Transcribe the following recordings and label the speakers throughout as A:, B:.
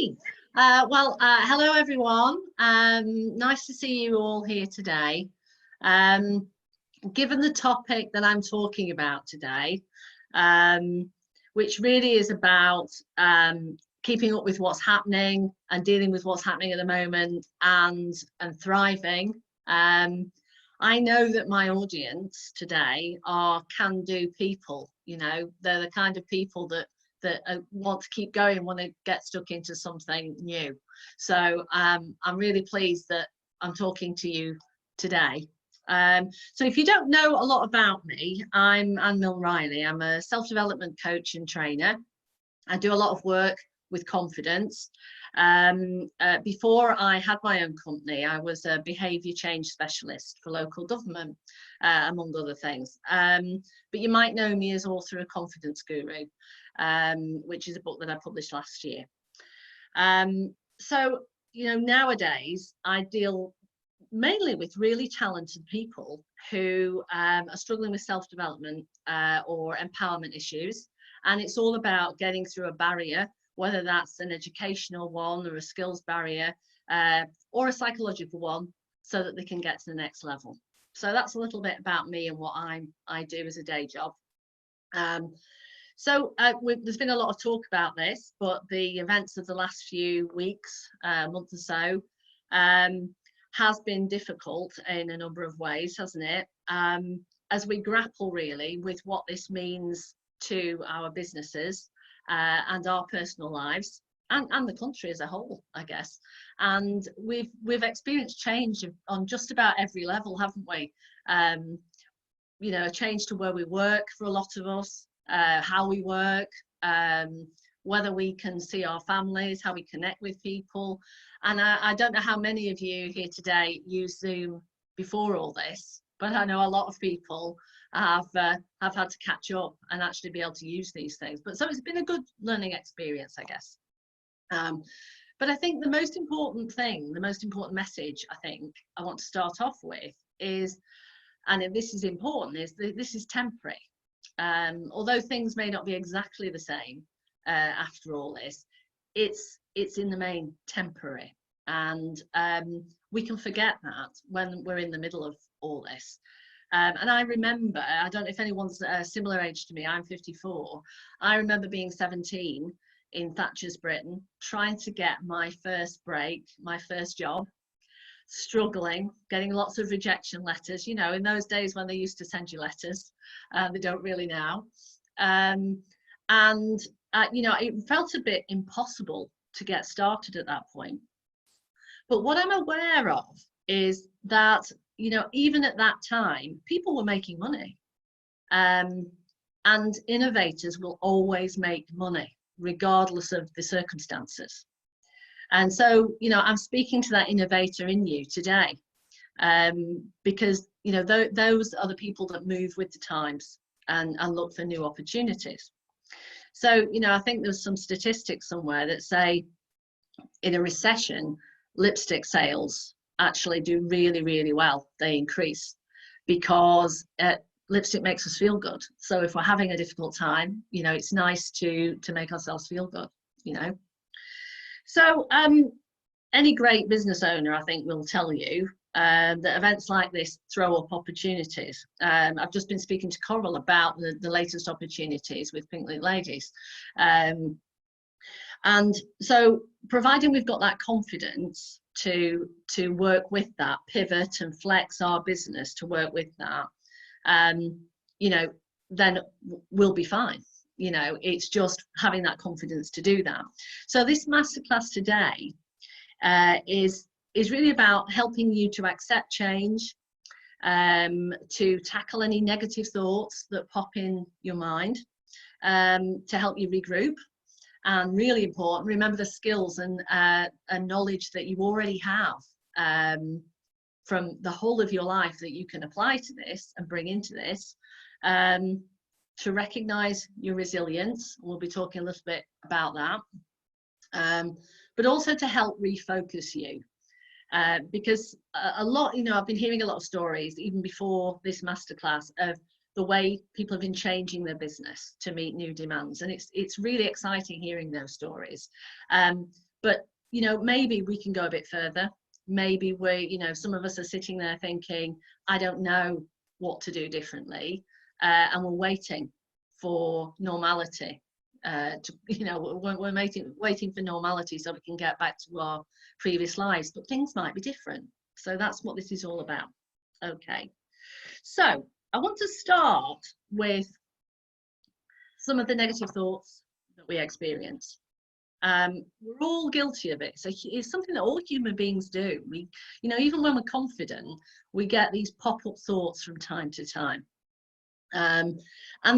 A: Okay, hello everyone. Nice to see you all here today. Given the topic that I'm talking about today, which really is about keeping up with what's happening and dealing with what's happening at the moment and thriving. I know that my audience today are can-do people. You know, they're the kind of people that want to keep going when they get stuck into something new. So I'm really pleased that I'm talking to you today. So if you don't know a lot about me, I'm Millne-Riley. I'm a self-development coach and trainer. I do a lot of work with confidence. Before I had my own company, I was a behaviour change specialist for local government, among other things. But you might know me as author of Confidence Guru, which is a book that I published last year. So, you know, nowadays I deal mainly with really talented people who are struggling with self-development or empowerment issues. And it's all about getting through a barrier, whether that's an educational one or a skills barrier or a psychological one, so that they can get to the next level. So that's a little bit about me and what I do as a day job. There's been a lot of talk about this, but the events of the last few weeks, month or so, has been difficult in a number of ways, hasn't it? As we grapple really with what this means to our businesses and our personal lives and the country as a whole, I guess. And we've experienced change on just about every level, haven't we? You know, a change to where we work for a lot of us, how we work, whether we can see our families, how we connect with people. And I don't know how many of you here today use Zoom before all this, but I know a lot of people have had to catch up and actually be able to use these things. But so it's been a good learning experience, I guess. But I think the most important thing, the most important message I think I want to start off with is, and this is important, is that this is temporary. Although things may not be exactly the same after all this, it's in the main temporary. And we can forget that when we're in the middle of all this. And I remember, I don't know if anyone's a similar age to me, I'm 54. I remember being 17 in Thatcher's Britain, trying to get my first break, my first job, struggling, getting lots of rejection letters, you know, in those days when they used to send you letters, they don't really now. You know, it felt a bit impossible to get started at that point. But what I'm aware of is that, you know, even at that time, people were making money. And innovators will always make money, regardless of the circumstances. And so, you know, I'm speaking to that innovator in you today, because, you know, those are the people that move with the times and look for new opportunities. So, you know, I think there's some statistics somewhere that say in a recession, lipstick sales actually do really, really well. They increase because lipstick makes us feel good. So if we're having a difficult time, you know, it's nice to make ourselves feel good, you know. So any great business owner, I think, will tell you that events like this throw up opportunities. I've just been speaking to Coral about the latest opportunities with Pink Link Ladies. And so providing we've got that confidence to work with that, pivot and flex our business to work with that, you know, then we'll be fine. You know, it's just having that confidence to do that. So this masterclass today is really about helping you to accept change, to tackle any negative thoughts that pop in your mind, to help you regroup. And really important, remember the skills and knowledge that you already have from the whole of your life that you can apply to this and bring into this, to recognize your resilience. We'll be talking a little bit about that, but also to help refocus you. Because a lot, you know, I've been hearing a lot of stories even before this masterclass of the way people have been changing their business to meet new demands, and it's really exciting hearing those stories. But, you know, maybe we can go a bit further. Maybe we, you know, some of us are sitting there thinking, I don't know what to do differently. And we're waiting for normality. You know, we're waiting for normality so we can get back to our previous lives, but things might be different. So that's what this is all about. Okay, so I want to start with some of the negative thoughts that we experience. We're all guilty of it. So it's something that all human beings do. We, you know, even when we're confident, we get these pop-up thoughts from time to time. And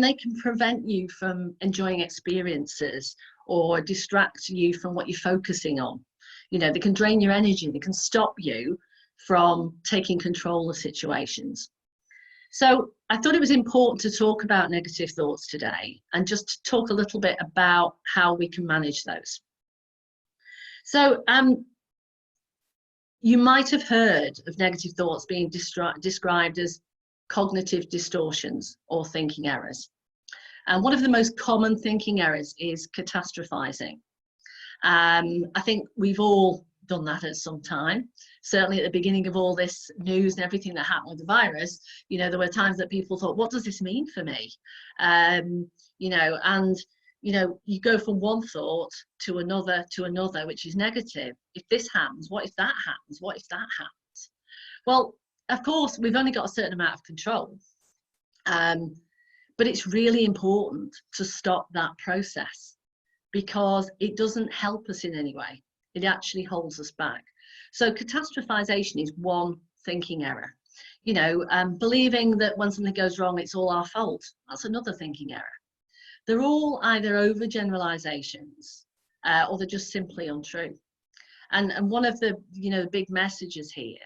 A: they can prevent you from enjoying experiences or distract you from what you're focusing on. You know, they can drain your energy, they can stop you from taking control of situations. So I thought it was important to talk about negative thoughts today and just to talk a little bit about how we can manage those. So you might have heard of negative thoughts being described as cognitive distortions or thinking errors. And one of the most common thinking errors is catastrophizing. I think we've all done that at some time. Certainly at the beginning of all this news and everything that happened with the virus, you know, there were times that people thought, what does this mean for me? You know, and, you know, you go from one thought to another, which is negative. If this happens, what if that happens? What if that happens? Well, of course, we've only got a certain amount of control. But it's really important to stop that process because it doesn't help us in any way. It actually holds us back. So catastrophization is one thinking error. You know, believing that when something goes wrong, it's all our fault. That's another thinking error. They're all either overgeneralizations or they're just simply untrue. And one of the, you know, big messages here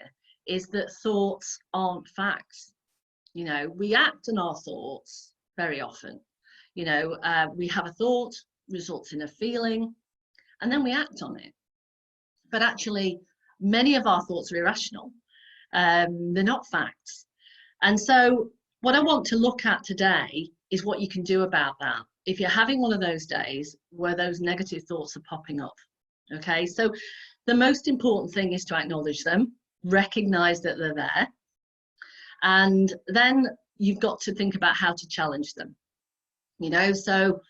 A: is that thoughts aren't facts. You know, we act on our thoughts very often. You know, we have a thought, results in a feeling, and then we act on it. But actually, many of our thoughts are irrational. They're not facts. And so what I want to look at today is what you can do about that if you're having one of those days where those negative thoughts are popping up. Okay, so the most important thing is to acknowledge them, recognize that they're there, and then you've got to think about how to challenge them. You know, so,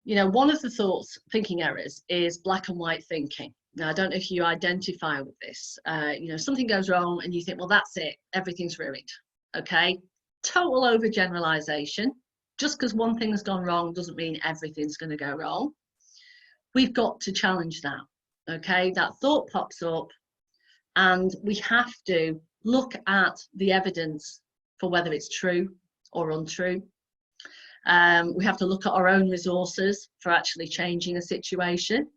A: you know, one of the thinking errors is black and white thinking. Now, I don't know if you identify with this. You know, something goes wrong and you think, well, that's it, everything's ruined. Okay, total overgeneralization. Just because one thing's gone wrong doesn't mean everything's going to go wrong. We've got to challenge that. Okay, that thought pops up and we have to look at the evidence for whether it's true or untrue. We have to look at our own resources for actually changing a situation.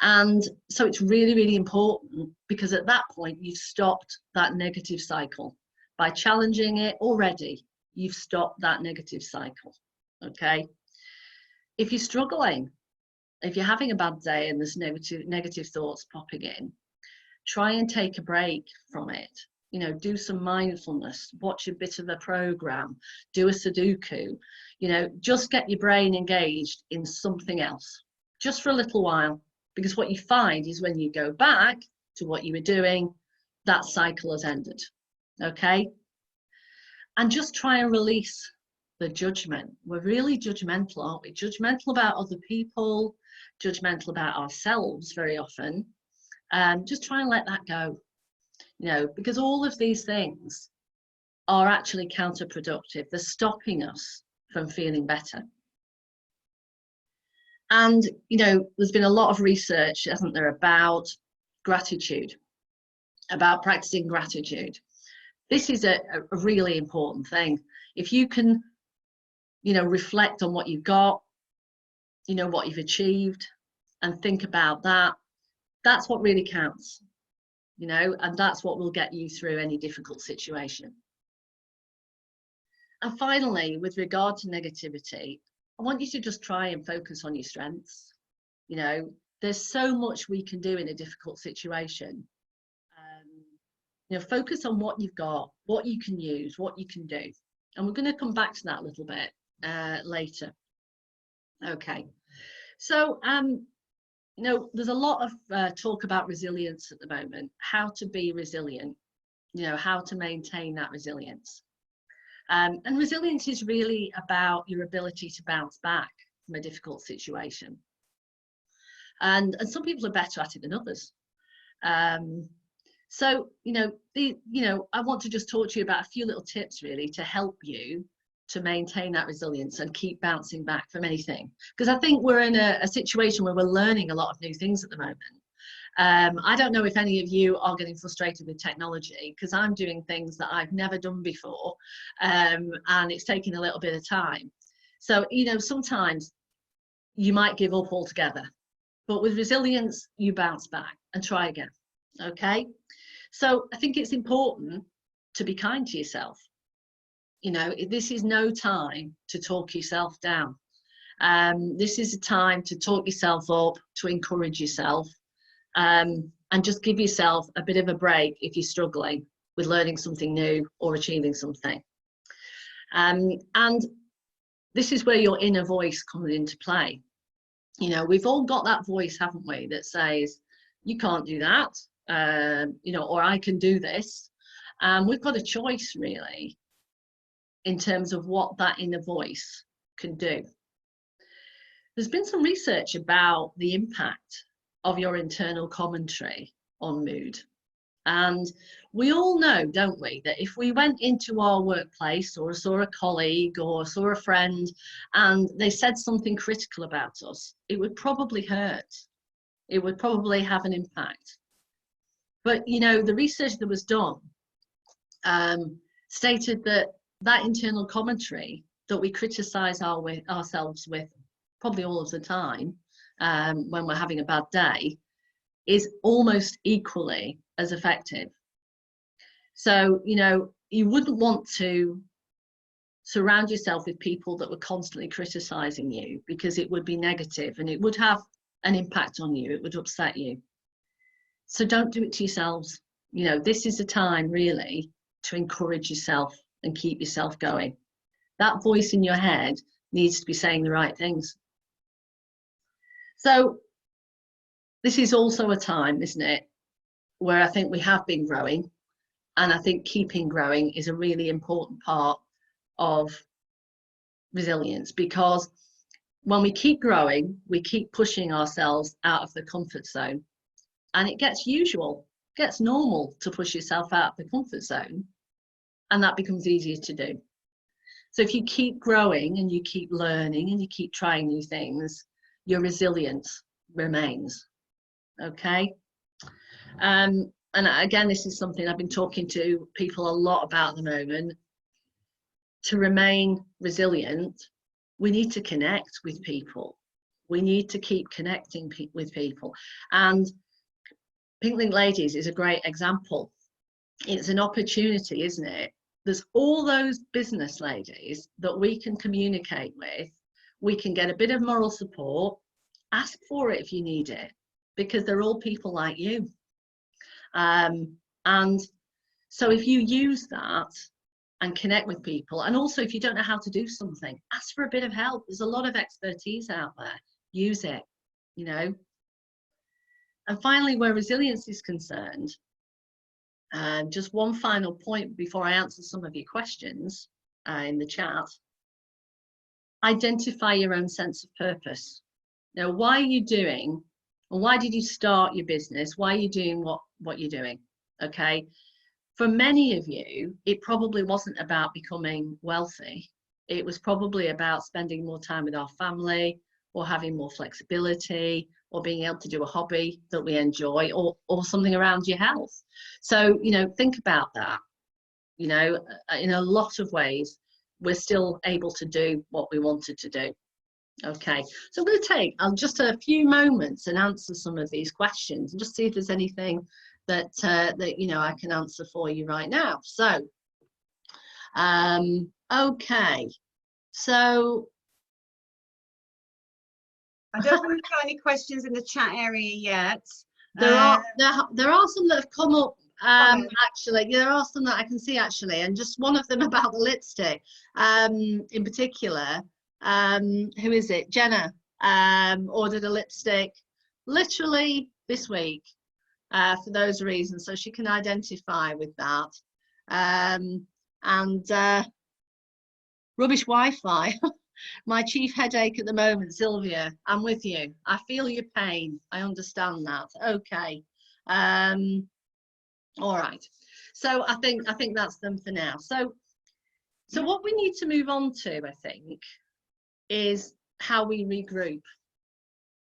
A: And so it's really, really important because at that point you've stopped that negative cycle. By challenging it already, you've stopped that negative cycle. Okay. If you're struggling, if you're having a bad day and there's negative thoughts popping in, try and take a break from it. You know, do some mindfulness, watch a bit of a program, do a Sudoku, you know, just get your brain engaged in something else, just for a little while. Because what you find is when you go back to what you were doing, that cycle has ended. Okay? And just try and release the judgment. We're really judgmental, aren't we? Judgmental about other people, judgmental about ourselves very often. Just try and let that go. You know, because all of these things are actually counterproductive. They're stopping us from feeling better. And, you know, there's been a lot of research, hasn't there, about gratitude, about practicing gratitude. This is a really important thing. If you can, you know, reflect on what you've got, you know, what you've achieved, and think about that, that's what really counts. You know, and that's what will get you through any difficult situation. And finally, with regard to negativity, I want you to just try and focus on your strengths. You know, there's so much we can do in a difficult situation. You know, focus on what you've got, what you can use, what you can do. And we're going to come back to that a little bit later. Okay, so you know, there's a lot of talk about resilience at the moment, how to be resilient, you know, how to maintain that resilience. And resilience is really about your ability to bounce back from a difficult situation. And some people are better at it than others. So, I want to just talk to you about a few little tips really to help you to maintain that resilience and keep bouncing back from anything. Because I think we're in a situation where we're learning a lot of new things at the moment. I don't know if any of you are getting frustrated with technology, because I'm doing things that I've never done before, and it's taking a little bit of time. So, you know, sometimes you might give up altogether, but with resilience, you bounce back and try again. Okay. So I think it's important to be kind to yourself. You know, this is no time to talk yourself down. This is a time to talk yourself up, to encourage yourself, and just give yourself a bit of a break if you're struggling with learning something new or achieving something. And this is where your inner voice comes into play. You know, we've all got that voice, haven't we, that says, you can't do that, or I can do this. We've got a choice, really, in terms of what that inner voice can do. There's been some research about the impact of your internal commentary on mood. And we all know, don't we, that if we went into our workplace or saw a colleague or saw a friend and they said something critical about us, it would probably hurt. It would probably have an impact. But, you know, the research that was done stated that internal commentary that we criticize ourselves with probably all of the time when we're having a bad day is almost equally as effective. So, you know, you wouldn't want to surround yourself with people that were constantly criticizing you, because it would be negative and it would have an impact on you. It would upset you. So don't do it to yourselves. You know, this is a time really to encourage yourself and keep yourself going. That voice in your head needs to be saying the right things. So this is also a time, isn't it, where I think we have been growing, and I think keeping growing is a really important part of resilience, because when we keep growing, we keep pushing ourselves out of the comfort zone, and it gets normal to push yourself out of the comfort zone, and that becomes easier to do. So if you keep growing and you keep learning and you keep trying new things, your resilience remains. Okay. And again, this is something I've been talking to people a lot about at the moment. To remain resilient, we need to connect with people. We need to keep connecting with people. And Pink Link Ladies is a great example. It's an opportunity, isn't it? There's all those business ladies that we can communicate with. We can get a bit of moral support. Ask for it if you need it, because they're all people like you. And so if you use that and connect with people, and also if you don't know how to do something, ask for a bit of help. There's a lot of expertise out there. Use it, you know. And finally, where resilience is concerned, just one final point before I answer some of your questions in the chat. Identify your own sense of purpose. Now, why are you doing, or why did you start your business? Why are you doing what you're doing? Okay. For many of you, it probably wasn't about becoming wealthy. It was probably about spending more time with our family, or having more flexibility, or being able to do a hobby that we enjoy, or something around your health. So, you know, think about that. You know, in a lot of ways, we're still able to do what we wanted to do. Okay, so I'm going to take just a few moments and answer some of these questions and just see if there's anything that you know I can answer for you right now. So, okay, so
B: I don't think we've got any questions in the chat area yet.
A: There are some that have come up. Actually, there are some that I can see actually, and just one of them about the lipstick in particular. Who is it? Jenna ordered a lipstick literally this week, for those reasons, so she can identify with that. Rubbish Wi-Fi. My chief headache at the moment, Sylvia, I'm with you. I feel your pain. I understand that. Okay. All right. So I think that's them for now. So what we need to move on to, I think, is how we regroup.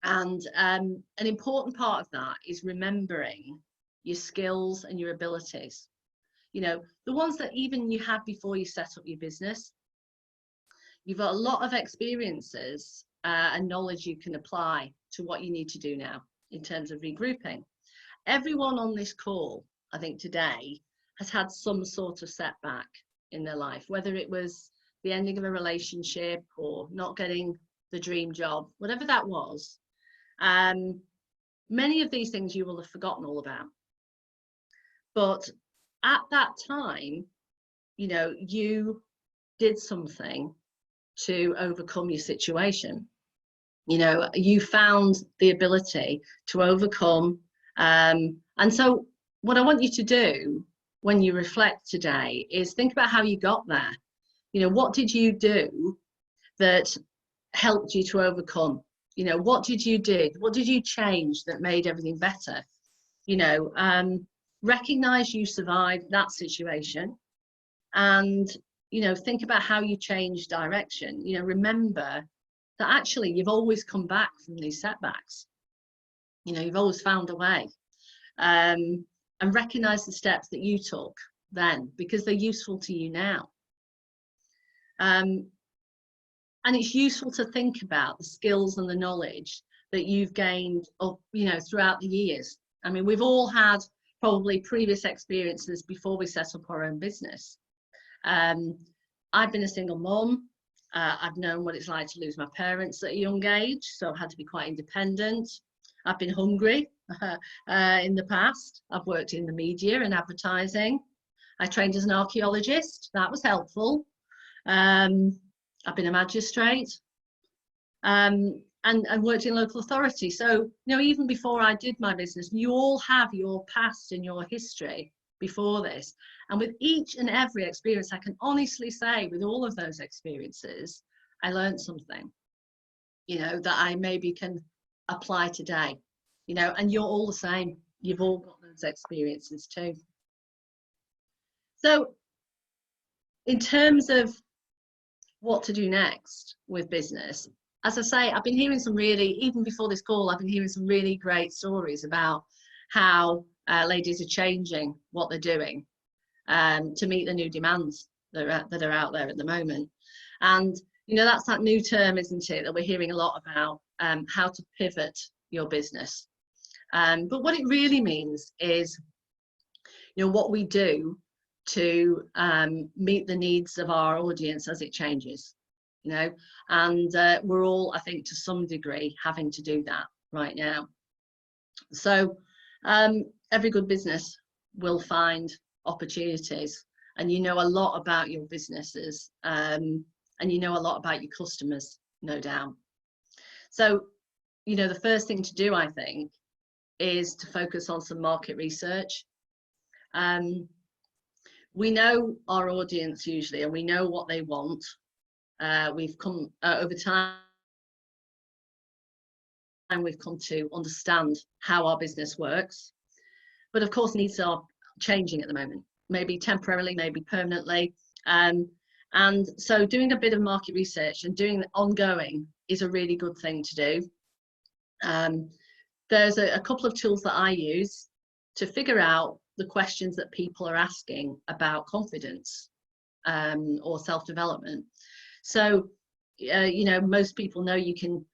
A: And an important part of that is remembering your skills and your abilities. You know, the ones that even you had before you set up your business. You've got a lot of experiences and knowledge you can apply to what you need to do now in terms of regrouping. Everyone on this call, I think today, has had some sort of setback in their life, whether it was the ending of a relationship or not getting the dream job, whatever that was. Many of these things you will have forgotten all about. But at that time, you know, you did something to overcome your situation. You know, you found the ability to overcome. And so what I want you to do when you reflect today is think about how you got there. You know, what did you do that helped you to overcome? You know, what did you do? What did you change that made everything better? You know, recognize you survived that situation, and you know, think about how you change direction. You know, remember that actually you've always come back from these setbacks. You know, you've always found a way, and recognize the steps that you took then, because they're useful to you now. And it's useful to think about the skills and the knowledge that you've gained up, you know, throughout the years. I mean, we've all had probably previous experiences before we set up our own business. I've been a single mom. I've known what it's like to lose my parents at a young age, so I've had to be quite independent. I've been hungry in the past. I've worked in the media and advertising. I trained as an archaeologist. That was helpful. I've been a magistrate and worked in local authority. So, you know, even before I did my business, you all have your past and your history before this. And with each and every experience, I can honestly say with all of those experiences, I learned something, you know, that I maybe can apply today, you know, and you're all the same. You've all got those experiences too. So in terms of what to do next with business, as I say, I've been hearing some really, even before this call, I've been hearing some really great stories about how ladies are changing what they're doing to meet the new demands that are out there at the moment. And, you know, that's that new term, isn't it, that we're hearing a lot about, how to pivot your business. But what it really means is, you know, what we do to meet the needs of our audience as it changes, you know, and we're all, I think, to some degree having to do that right now. So every good business will find opportunities, and you know a lot about your businesses, and you know a lot about your customers, no doubt. So, you know, the first thing to do, I think, is to focus on some market research. We know our audience usually, and we know what they want. We've come over time, and we've come to understand how our business works. But of course, needs are changing at the moment, maybe temporarily, maybe permanently. And so doing a bit of market research and doing it ongoing is a really good thing to do. There's a couple of tools that I use to figure out the questions that people are asking about confidence or self-development. So, you know, most people know you can,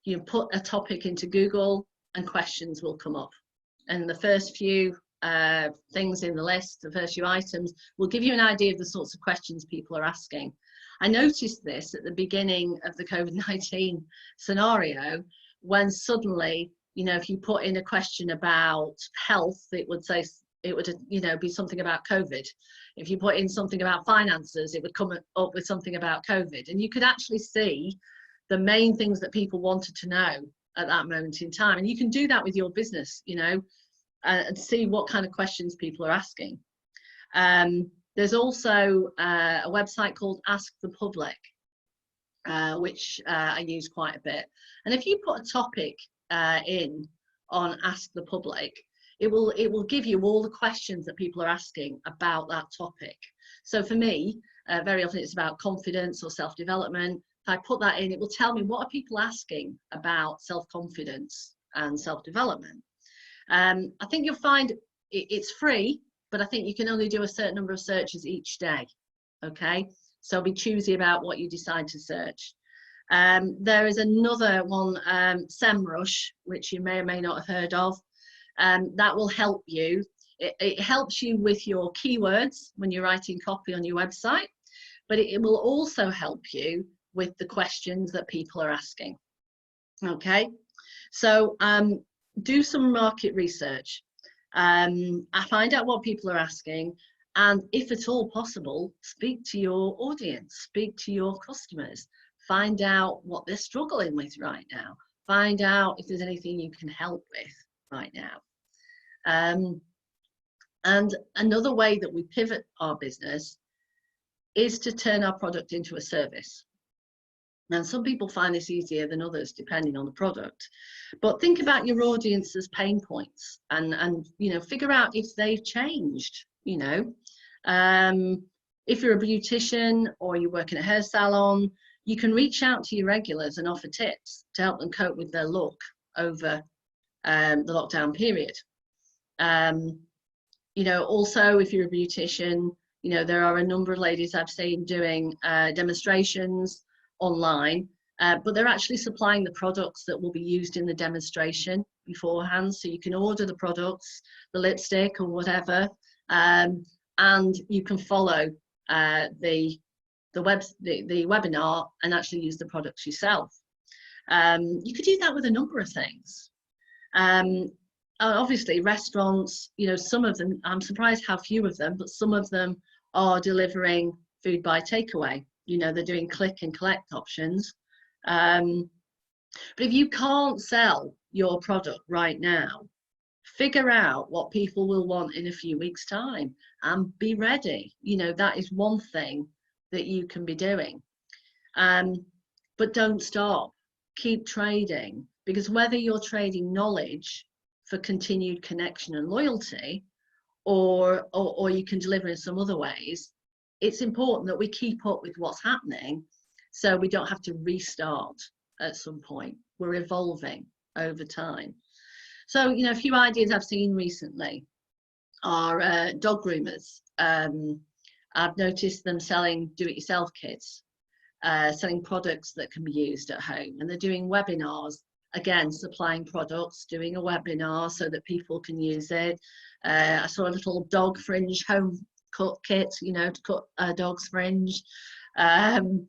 A: you know, put a topic into Google and questions will come up. And the first few things in the list, the first few items, will give you an idea of the sorts of questions people are asking. I noticed this at the beginning of the COVID-19 scenario, when suddenly, you know, if you put in a question about health, it would say, it would, you know, be something about COVID. If you put in something about finances, it would come up with something about COVID. And you could actually see the main things that people wanted to know at that moment in time. And you can do that with your business, you know, and see what kind of questions people are asking. There's also a website called Ask the Public, which I use quite a bit. And if you put a topic in on Ask the Public, it will give you all the questions that people are asking about that topic. So for me, very often it's about confidence or self-development. If I put that in, it will tell me what are people asking about self-confidence and self-development. I think you'll find it's free, but I think you can only do a certain number of searches each day. Okay, so be choosy about what you decide to search. There is another one, SEMrush, which you may or may not have heard of. That will help you. It helps you with your keywords when you're writing copy on your website, but it will also help you with the questions that people are asking. Okay, so do some market research. Find out what people are asking, and if at all possible, speak to your audience, speak to your customers, find out what they're struggling with right now, find out if there's anything you can help with right now. And another way that we pivot our business is to turn our product into a service. Now, some people find this easier than others, depending on the product. But think about your audience's pain points and you know, figure out if they've changed. You know, if you're a beautician or you work in a hair salon, you can reach out to your regulars and offer tips to help them cope with their look over the lockdown period. You know, also, if you're a beautician, you know, there are a number of ladies I've seen doing demonstrations online, but they're actually supplying the products that will be used in the demonstration beforehand. So you can order the products, the lipstick or whatever, and you can follow the webinar and actually use the products yourself. You could do that with a number of things. Obviously, restaurants, you know, some of them, I'm surprised how few of them, but some of them are delivering food by takeaway. You know, they're doing click and collect options. But if you can't sell your product right now, figure out what people will want in a few weeks' time and be ready. You know, that is one thing that you can be doing. But don't stop. Keep trading, because whether you're trading knowledge for continued connection and loyalty, or you can deliver in some other ways, it's important that we keep up with what's happening so we don't have to restart at some point. We're evolving over time. So, you know, a few ideas I've seen recently are dog groomers. I've noticed them selling do-it-yourself kits, selling products that can be used at home, and they're doing webinars, again, supplying products, doing a webinar so that people can use it. I saw a little dog fringe home cut kit, you know, to cut a dog's fringe, and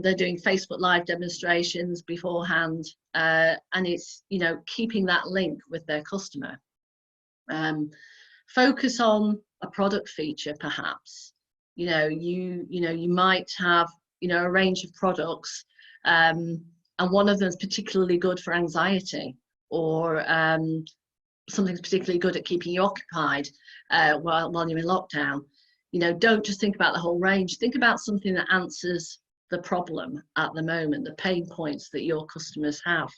A: they're doing Facebook Live demonstrations beforehand, and it's, you know, keeping that link with their customer. Focus on a product feature, perhaps. You know, you might have, you know, a range of products, and one of them is particularly good for anxiety, or something's particularly good at keeping you occupied while you're in lockdown. You know, don't just think about the whole range. Think about something that answers the problem at the moment, the pain points that your customers have.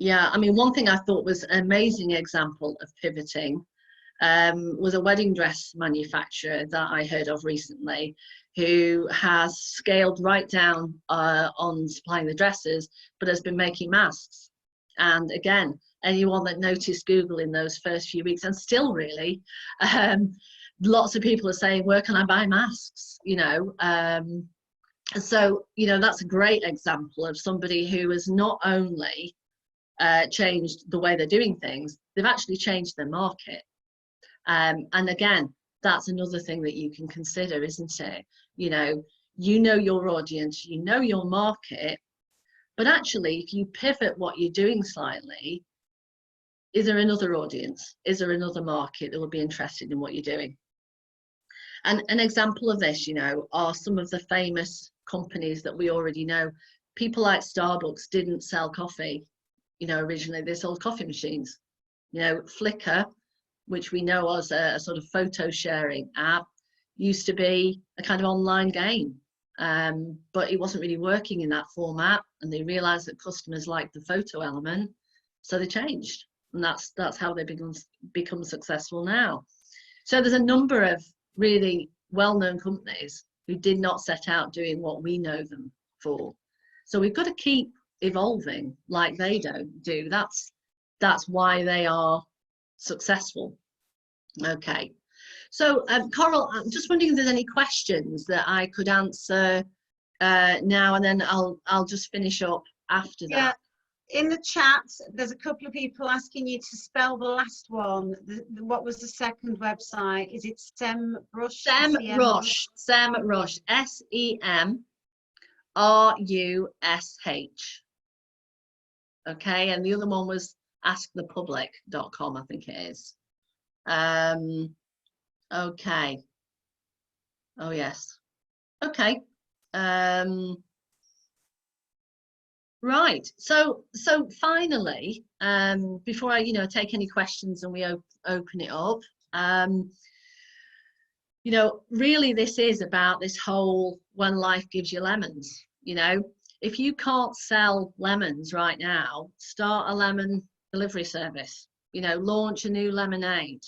A: Yeah, I mean, one thing I thought was an amazing example of pivoting was a wedding dress manufacturer that I heard of recently, who has scaled right down on supplying the dresses, but has been making masks. And again, anyone that noticed Google in those first few weeks, and still really, lots of people are saying, where can I buy masks? You know, so, you know, that's a great example of somebody who has not only changed the way they're doing things, they've actually changed their market. And again, that's another thing that you can consider, isn't it? You know your audience, you know your market, but actually, if you pivot what you're doing slightly, is there another audience? Is there another market that will be interested in what you're doing? And an example of this, you know, are some of the famous companies that we already know. people like Starbucks didn't sell coffee. Originally they sold coffee machines. Flickr, which we know as a sort of photo sharing app, used to be a kind of online game, but it wasn't really working in that format, and they realized that customers liked the photo element, so they changed, and that's how they become successful now. So there's a number of really well-known companies who did not set out doing what we know them for. So we've got to keep evolving like they do. That's why they are successful. Okay. So Coral, I'm just wondering if there's any questions that I could answer now, and then I'll just finish up after that.
B: In the chat, there's a couple of people asking you to spell the last one. What was the second website? Is it SEMrush?
A: SEMrush. SEMrush. Okay, and the other one was askthepublic.com, I think it is. Okay. Oh yes. Okay. Right. So finally, before I take any questions and we open it up, really this is about this whole when life gives you lemons. If you can't sell lemons right now, start a lemon delivery service. Launch a new lemonade.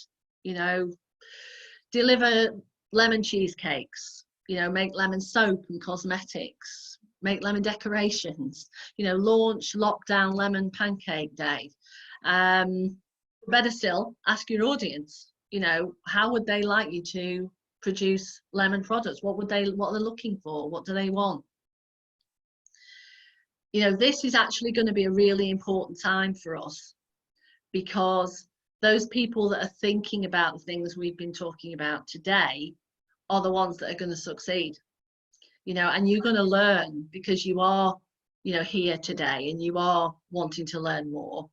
A: Deliver lemon cheesecakes. Make lemon soap and cosmetics. Make lemon decorations. Launch lockdown lemon pancake day. Better still, ask your audience. How would they like you to produce lemon products? What they're looking for? What do they want? This is actually going to be a really important time for us, because those people that are thinking about the things we've been talking about today are the ones that are going to succeed. And you're going to learn because you are, here today and you are wanting to learn more.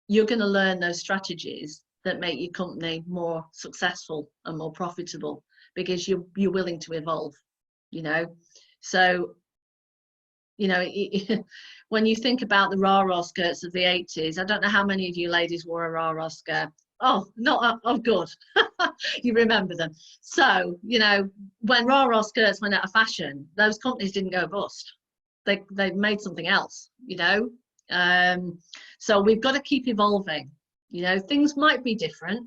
A: You're going to learn those strategies that make your company more successful and more profitable, because you're willing to evolve. So when you think about the rah-rah skirts of the 80s, I don't know how many of you ladies wore a rah-rah skirt. Oh, not oh, good. You remember them. So when rah-rah skirts went out of fashion, those companies didn't go bust. They made something else. So we've got to keep evolving. Things might be different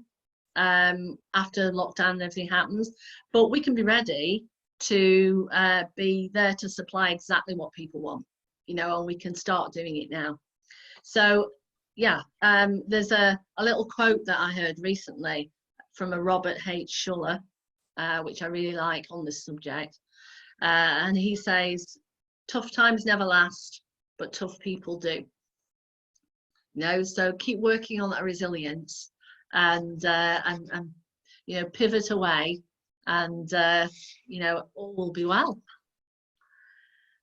A: after lockdown and everything happens, but we can be ready to be there to supply exactly what people want, and we can start doing it now. So there's a little quote that I heard recently from a Robert H. Schuller, which I really like on this subject, and he says, tough times never last, but tough people do. So keep working on that resilience and pivot away, and all will be well.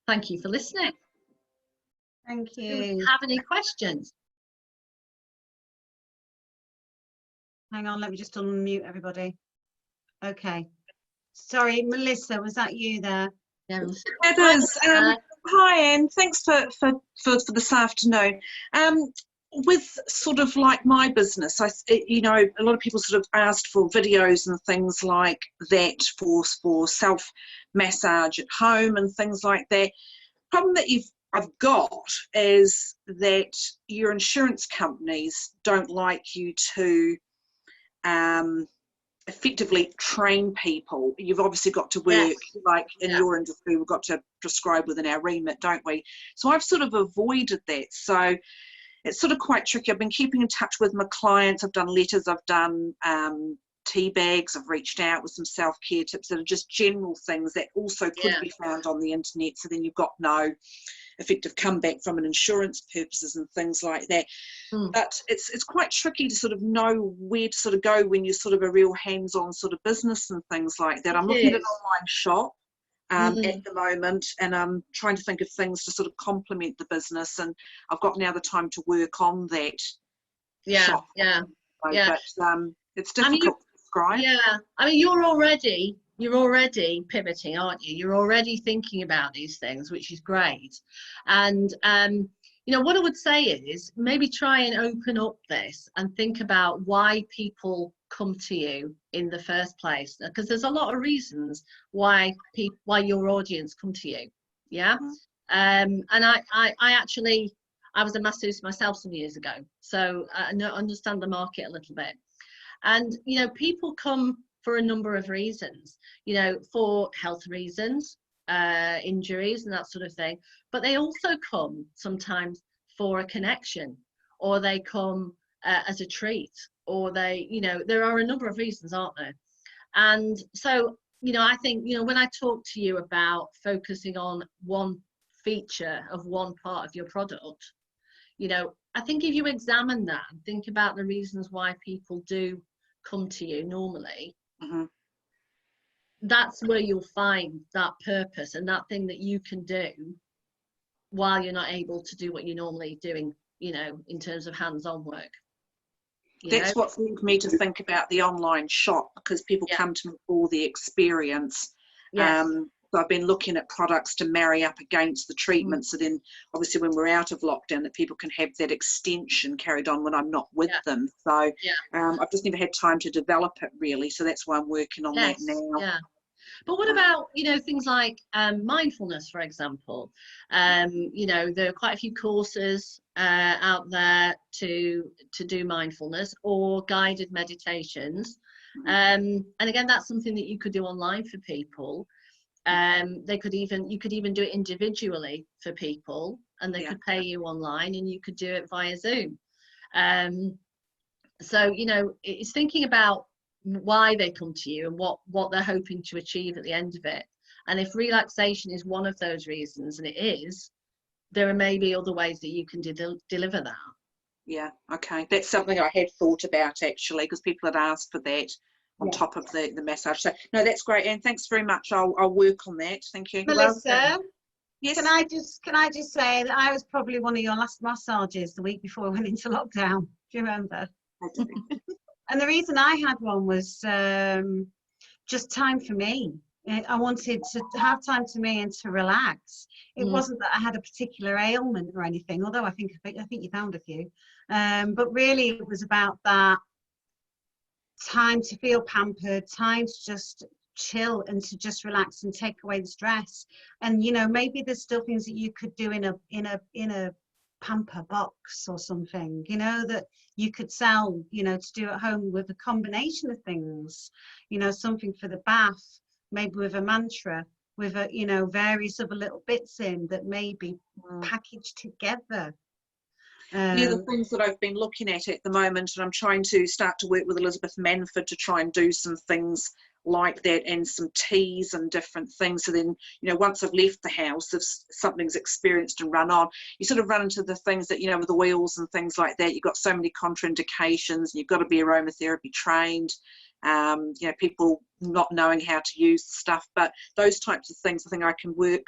A: Thank you for listening.
B: Thank you.
A: Do we have any questions?
B: Hang on, let me just unmute everybody. Okay. Sorry, Melissa, was that you there?
A: Yeah,
C: it is. Hi, Anne. Thanks for this afternoon. With sort of like my business, a lot of people sort of asked for videos and things like that for self massage at home and things like that. Problem that I've got is that your insurance companies don't like you to effectively train people. You've obviously got to work, yes, like in your industry, we've got to prescribe within our remit, don't we? So I've sort of avoided that. So it's sort of quite tricky. I've been keeping in touch with my clients. I've done letters, I've done tea bags, I've reached out with some self-care tips that are just general things that also could be found on the internet. So then you've got no effective comeback from an insurance purposes and things like that. But it's quite tricky to sort of know where to sort of go when you're sort of a real hands-on sort of business and things like that. I'm looking at an online shop at the moment, and I'm trying to think of things to sort of complement the business, and I've got now the time to work on that shop. But it's difficult to describe.
A: I mean, you're already you're already pivoting, aren't you? You're already thinking about these things, which is great. And you know, what I would say is maybe try and open up this and think about why people come to you in the first place, because there's a lot of reasons why your audience come to you. Yeah. And I was a masseuse myself some years ago, so I understand the market a little bit. And you know, people come for a number of reasons, you know, for health reasons, injuries and that sort of thing, but they also come sometimes for a connection, or they come as a treat, or they, you know, there are a number of reasons, aren't there? And so, you know, I think, you know, when I talk to you about focusing on one feature of one part of your product, you know, I think if you examine that and think about the reasons why people do come to you normally, that's where you'll find that purpose and that thing that you can do while you're not able to do what you're normally doing, you know, in terms of hands-on work.
C: That's what forced me to think about the online shop, because people come to me for the experience. So I've been looking at products to marry up against the treatments, so then obviously when we're out of lockdown, that people can have that extension carried on when I'm not with them. So I've just never had time to develop it really, so that's why I'm working on that now.
A: But what about, you know, things like mindfulness, for example? You know, there are quite a few courses out there to do mindfulness or guided meditations. And again, that's something that you could do online for people. You could even do it individually for people, and they could pay you online, and you could do it via Zoom. So, you know, it's thinking about why they come to you and what they're hoping to achieve at the end of it. And if relaxation is one of those reasons, and it is, there are maybe other ways that you can deliver that.
C: Yeah, okay. That's something I had thought about actually, because people had asked for that on top of the massage. So no, that's great, and thanks very much. I'll work on that. Thank you.
B: Melissa,
C: yes.
B: Can I just say that I was probably one of your last massages the week before I went into lockdown. Do you remember?
C: I do.
B: And the reason I had one was just time for me. I wanted to have time to me and to relax. It wasn't that I had a particular ailment or anything, although I think you found a few. But really, it was about that time to feel pampered, time to just chill and to just relax and take away the stress. And you know, maybe there's still things that you could do in a pamper box or something, you know, that you could sell, you know, to do at home with a combination of things, you know, something for the bath, maybe with a mantra, with a, you know, various other little bits in that may be packaged together.
C: The things that I've been looking at the moment, and I'm trying to start to work with Elizabeth Manford to try and do some things like that, and some teas and different things. So then, you know, once I've left the house, if something's experienced and run on, you sort of run into the things that, you know, with the wheels and things like that, you've got so many contraindications, and you've got to be aromatherapy trained. You know, people not knowing how to use stuff, but those types of things, I think I can work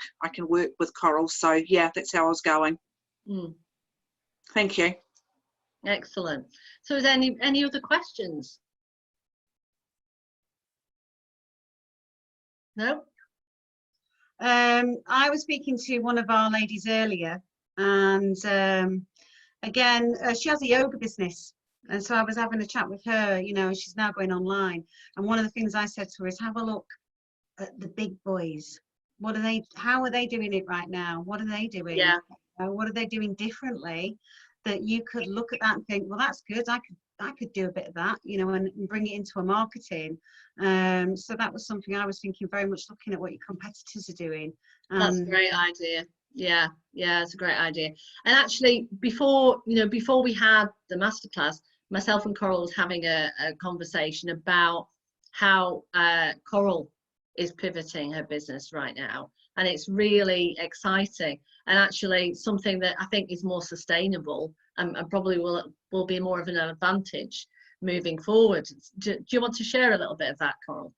C: with Coral. So yeah, that's how I was going. Thank you.
A: Excellent. So is there any other questions? No?
B: I was speaking to one of our ladies earlier, and again, she has a yoga business. And so I was having a chat with her, you know, she's now going online. And one of the things I said to her is, have a look at the big boys. How are they doing it right now? What are they doing?
A: Yeah.
B: What are they doing differently that you could look at that and think, well, that's good. I could do a bit of that, you know, and bring it into a marketing. So that was something I was thinking, very much looking at what your competitors are doing.
A: That's a great idea. Yeah, it's a great idea. And actually, before we had the masterclass, myself and Coral was having a conversation about how Coral is pivoting her business right now, and it's really exciting, and actually something that I think is more sustainable and probably will be more of an advantage moving forward. Do you want to share a little bit of that, Coral?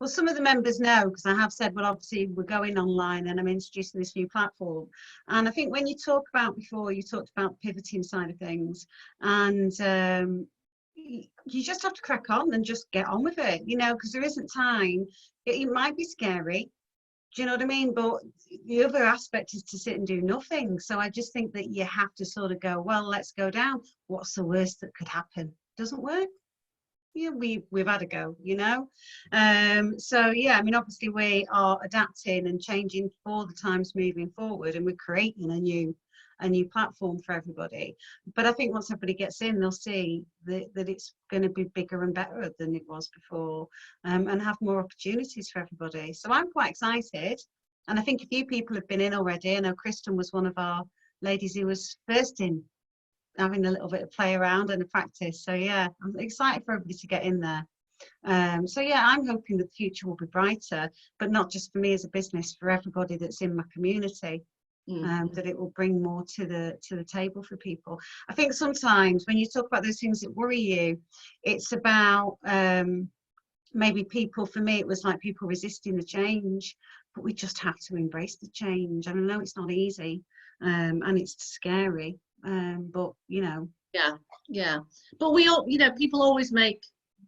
B: Well, some of the members know, because I have said, well, obviously we're going online and I'm introducing this new platform. And I think when you talked about pivoting side of things, and you just have to crack on and just get on with it, you know, because there isn't time. It might be scary, do you know what I mean? But the other aspect is to sit and do nothing. So I just think that you have to sort of go, well, let's go down. What's the worst that could happen? Doesn't work? Yeah, we've had a go, you know. So yeah, I mean, obviously we are adapting and changing for the times moving forward, and we're creating a new platform for everybody. But I think once everybody gets in, they'll see that it's going to be bigger and better than it was before, and have more opportunities for everybody. So I'm quite excited, and I think a few people have been in already. I know Kristen was one of our ladies who was first in, having a little bit of play around and a practice. So yeah, I'm excited for everybody to get in there. So yeah, I'm hoping that the future will be brighter, but not just for me as a business, for everybody that's in my community. That it will bring more to the table for people. I think sometimes when you talk about those things that worry you, it's about maybe people, for me it was like people resisting the change, but we just have to embrace the change. And I know it's not easy, and it's scary, but you know.
A: Yeah, but we all, you know, people always make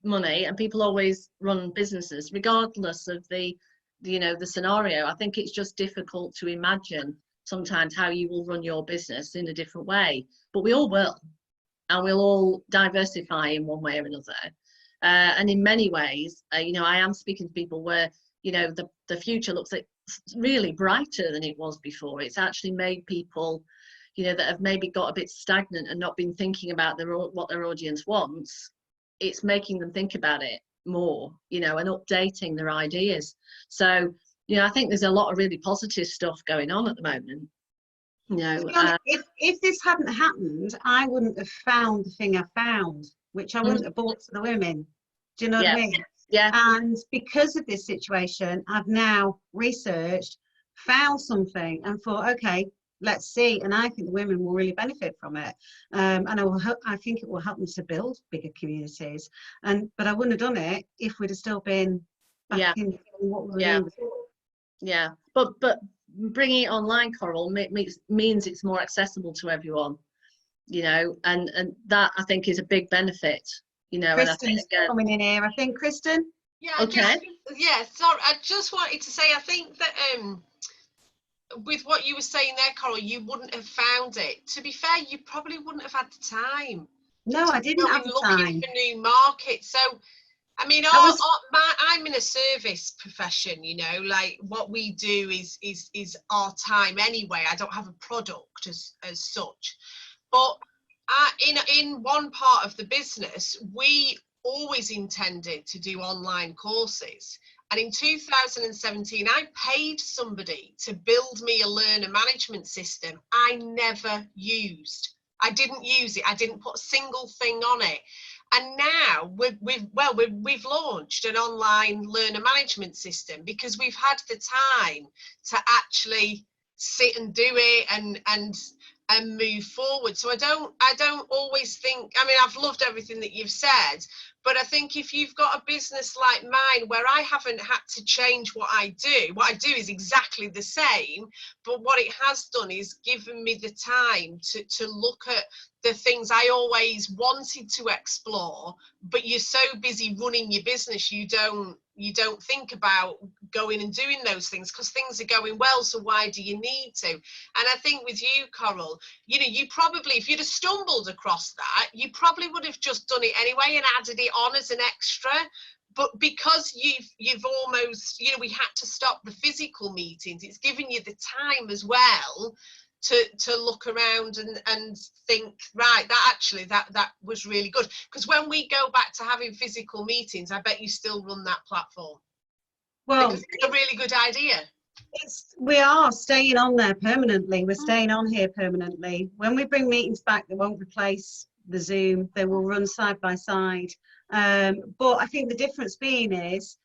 A: money and people always run businesses regardless of the you know, the scenario. I think it's just difficult to imagine sometimes how you will run your business in a different way, but we all will, and we'll all diversify in one way or another. And in many ways, you know, I am speaking to people where, you know, the future looks like really brighter than it was before. It's actually made people, you know, that have maybe got a bit stagnant and not been thinking about what their audience wants. It's making them think about it more, you know, and updating their ideas. So, you know, I think there's a lot of really positive stuff going on at the moment. You know,
B: if this hadn't happened, I wouldn't have found the thing I found, which I wouldn't have bought to the women. Do you know what I mean?
A: Yeah.
B: And because of this situation, I've now researched, found something, and thought, okay, let's see. And I think the women will really benefit from it. And I think it will help them to build bigger communities. But I wouldn't have done it if we'd have still been back in what we were doing before.
A: Yeah, but bringing it online, Coral, means it's more accessible to everyone, you know, and that I think is a big benefit, you know.
B: Kristen's
A: and I think,
B: coming in here, I think. Kristen?
D: Yeah,
A: okay.
D: Sorry, I just wanted to say, I think that with what you were saying there, Coral, you wouldn't have found it. To be fair, you probably wouldn't have had the time.
B: No, I didn't have the time.
D: Looking for new markets. So, I mean, I'm in a service profession, you know, like what we do is our time anyway. I don't have a product as such, but in one part of the business, we always intended to do online courses. And in 2017, I paid somebody to build me a learner management system I never used. I didn't use it. I didn't put a single thing on it. And now we've launched an online learner management system because we've had the time to actually sit and do it and move forward. So I don't always think, I mean, I've loved everything that you've said, but I think if you've got a business like mine where I haven't had to change what I do is exactly the same, but what it has done is given me the time to look at the things I always wanted to explore, but you're so busy running your business, you don't think about going and doing those things because things are going well, so why do you need to? And I think with you, Coral, you know, you probably, if you'd have stumbled across that, you probably would have just done it anyway and added it on as an extra. But because you've almost, you know, we had to stop the physical meetings, it's given you the time as well to look around and think, right, that was really good. Because when we go back to having physical meetings, I bet you still run that platform. Well, because it's a really good idea.
B: We are staying on there permanently. We're staying on here permanently. When we bring meetings back, they won't replace the Zoom. They will run side by side. But I think the difference being is,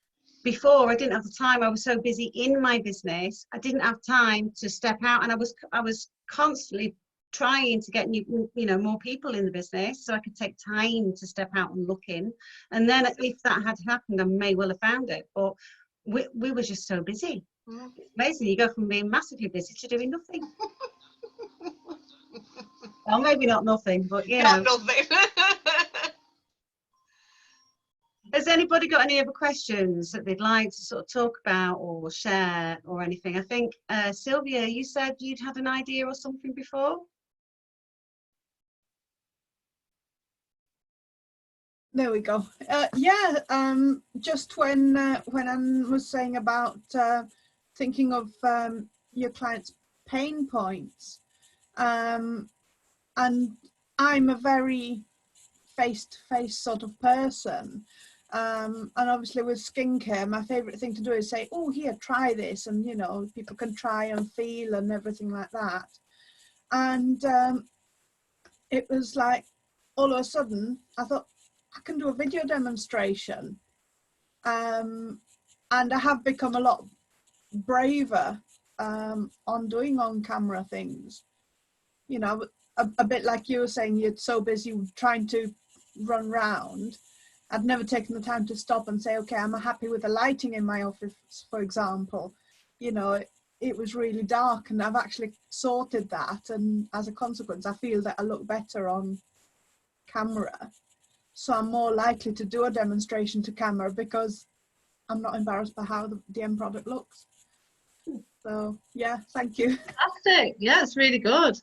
B: before I didn't have the time. I was so busy in my business, I didn't have time to step out, and I was constantly trying to get more people in the business so I could take time to step out and look in. And then if that had happened, I may well have found it, but we were just so busy. It's amazing, you go from being massively busy to doing nothing. Well, maybe not nothing, but you know.
D: Not nothing.
B: Has anybody got any other questions that they'd like to sort of talk about or share or anything? I think, Sylvia, you said you'd had an idea or something before?
E: There we go. Just when Anne was saying about thinking of your clients' pain points, and I'm a very face-to-face sort of person, and obviously with skincare, my favorite thing to do is say, oh, here, try this, and you know, people can try and feel and everything like that. And it was like, all of a sudden, I thought, I can do a video demonstration, and I have become a lot braver on doing on-camera things. You know, a bit like you were saying, you're so busy trying to run round. I'd never taken the time to stop and say, okay, I'm happy with the lighting in my office, for example. You know, it was really dark, and I've actually sorted that, and as a consequence, I feel that I look better on camera. So I'm more likely to do a demonstration to camera because I'm not embarrassed by how the end product looks. So yeah, thank you.
A: Fantastic. Yeah, it's really good.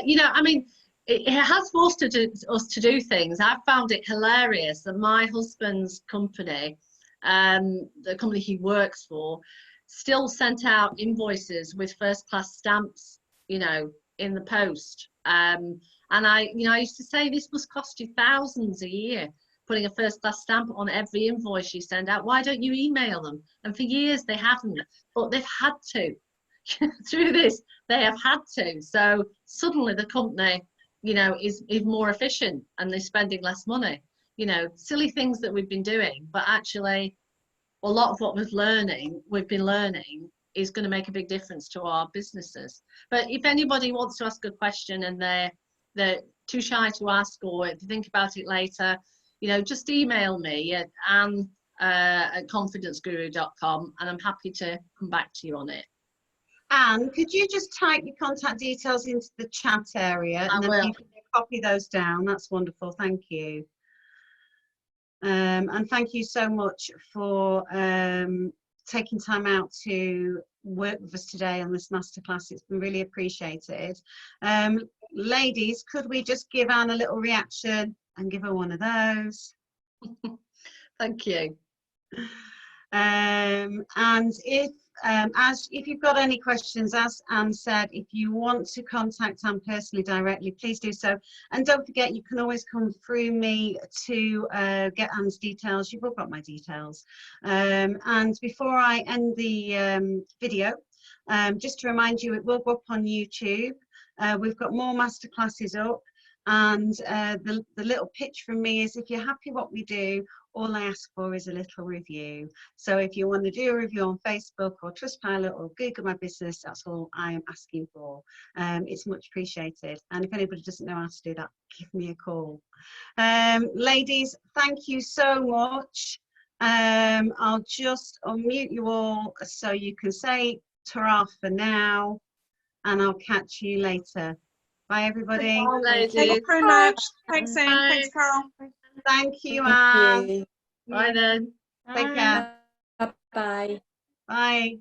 A: You know, I mean, it has forced us to do things. I found it hilarious that my husband's company, the company he works for, still sent out invoices with first class stamps, you know, in the post. And I used to say, this must cost you thousands a year, putting a first class stamp on every invoice you send out. Why don't you email them? And for years they haven't, but they've had to. Through this, they have had to. So suddenly the company, you know, is more efficient, and they're spending less money. You know, silly things that we've been doing, but actually a lot of what we've been learning is going to make a big difference to our businesses. But if anybody wants to ask a question and they're too shy to ask, or if you think about it later, you know, just email me at anne@confidenceguru.com, and I'm happy to come back to you on it.
B: Anne, could you just type your contact details into the chat area, and then you can copy those down? That's wonderful, thank you. And thank you so much for taking time out to work with us today on this masterclass. It's been really appreciated. Ladies, could we just give Anne a little reaction and give her one of those?
A: Thank you.
B: And if you've got any questions, as Anne said, if you want to contact Anne personally directly, please do so. And don't forget, you can always come through me to get Anne's details. You've all got my details. And before I end the video, just to remind you, it will go up on YouTube. We've got more masterclasses up, and the little pitch from me is, if you're happy what we do, all I ask for is a little review. So if you want to do a review on Facebook or Trustpilot or Google My Business, that's all I am asking for. It's much appreciated. And if anybody doesn't know how to do that, give me a call. Ladies, thank you so much. I'll just unmute you all so you can say ta-ra for now, and I'll catch you later. Bye, everybody.
C: Thank you very much. Thanks, Anne.
A: Bye.
C: Thanks, Carol.
B: Thank you, Anne.
A: Bye then.
B: Take care.
F: Bye.
B: Bye.